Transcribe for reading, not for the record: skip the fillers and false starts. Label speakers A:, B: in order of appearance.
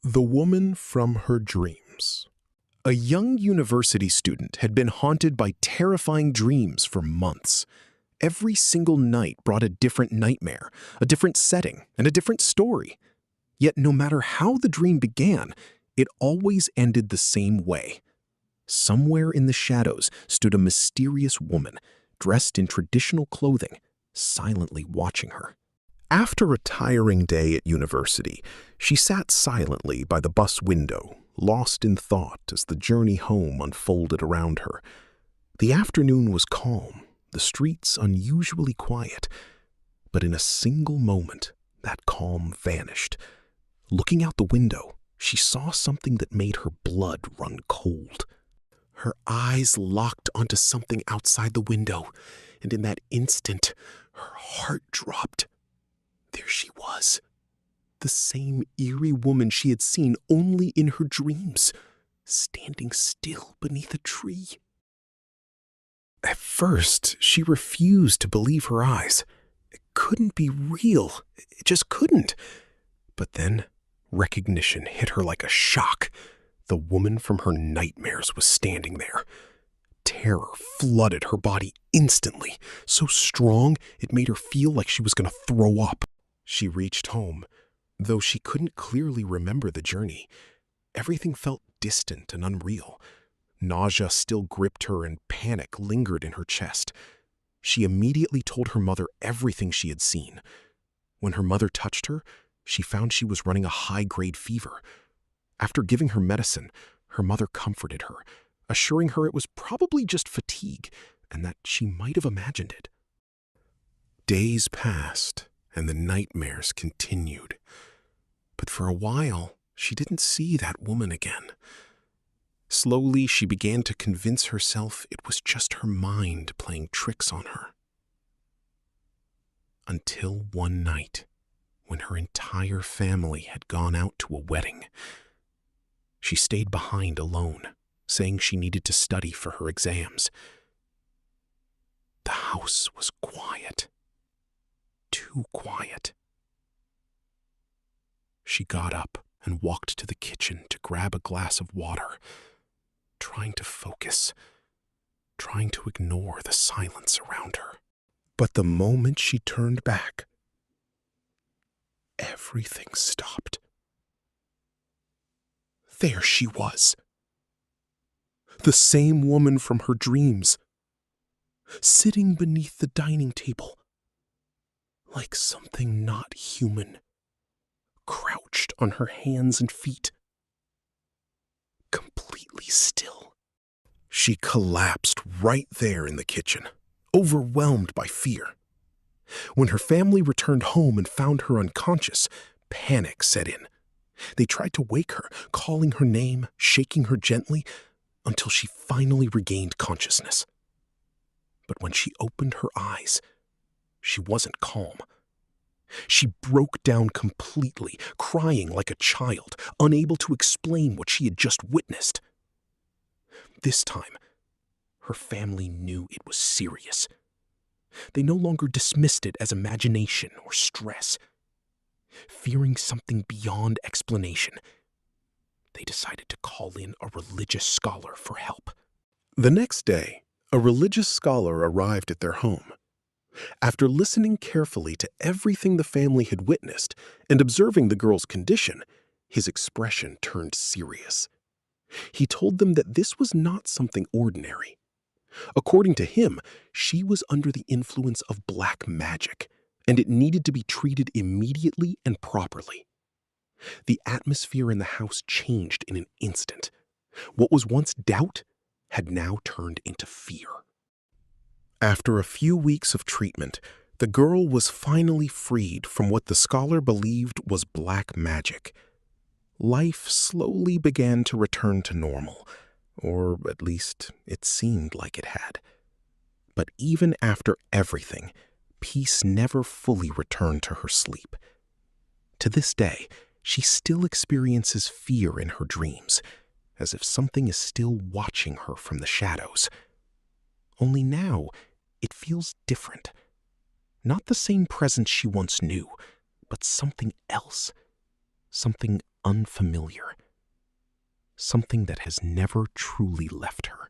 A: The woman from her dreams. A young university student had been haunted by terrifying dreams for months. Every single night brought a different nightmare, a different setting, and a different story. Yet no matter how the dream began, it always ended the same way. Somewhere in the shadows stood a mysterious woman, dressed in traditional clothing, silently watching her. After a tiring day at university, she sat silently by the bus window, lost in thought as the journey home unfolded around her. The afternoon was calm, the streets unusually quiet, but in a single moment, that calm vanished. Looking out the window, she saw something that made her blood run cold. Her eyes locked onto something outside the window, and in that instant, her heart dropped. There she was, the same eerie woman she had seen only in her dreams, standing still beneath a tree. At first, she refused to believe her eyes. It couldn't be real. It just couldn't. But then, recognition hit her like a shock. The woman from her nightmares was standing there. Terror flooded her body instantly, so strong it made her feel like she was going to throw up. She reached home. Though she couldn't clearly remember the journey, everything felt distant and unreal. Nausea still gripped her and panic lingered in her chest. She immediately told her mother everything she had seen. When her mother touched her, she found she was running a high-grade fever. After giving her medicine, her mother comforted her, assuring her it was probably just fatigue and that she might have imagined it. Days passed, and the nightmares continued. But for a while, she didn't see that woman again. Slowly, she began to convince herself it was just her mind playing tricks on her. Until one night, when her entire family had gone out to a wedding. She stayed behind alone, saying she needed to study for her exams. The house was quiet. Too quiet. She got up and walked to the kitchen to grab a glass of water, trying to focus, trying to ignore the silence around her. But the moment she turned back, everything stopped. There she was. The same woman from her dreams, sitting beneath the dining table, like something not human, crouched on her hands and feet, completely still. She collapsed right there in the kitchen, overwhelmed by fear. When her family returned home and found her unconscious, panic set in. They tried to wake her, calling her name, shaking her gently, until she finally regained consciousness. But when she opened her eyes, she wasn't calm. She broke down completely, crying like a child, unable to explain what she had just witnessed. This time, her family knew it was serious. They no longer dismissed it as imagination or stress. Fearing something beyond explanation, they decided to call in a religious scholar for help. The next day, a religious scholar arrived at their home. After listening carefully to everything the family had witnessed and observing the girl's condition, his expression turned serious. He told them that this was not something ordinary. According to him, she was under the influence of black magic, and it needed to be treated immediately and properly. The atmosphere in the house changed in an instant. What was once doubt had now turned into fear. After a few weeks of treatment, the girl was finally freed from what the scholar believed was black magic. Life slowly began to return to normal, or at least it seemed like it had. But even after everything, peace never fully returned to her sleep. To this day, she still experiences fear in her dreams, as if something is still watching her from the shadows. Only now, it feels different. Not the same presence she once knew, but something else. Something unfamiliar, something that has never truly left her.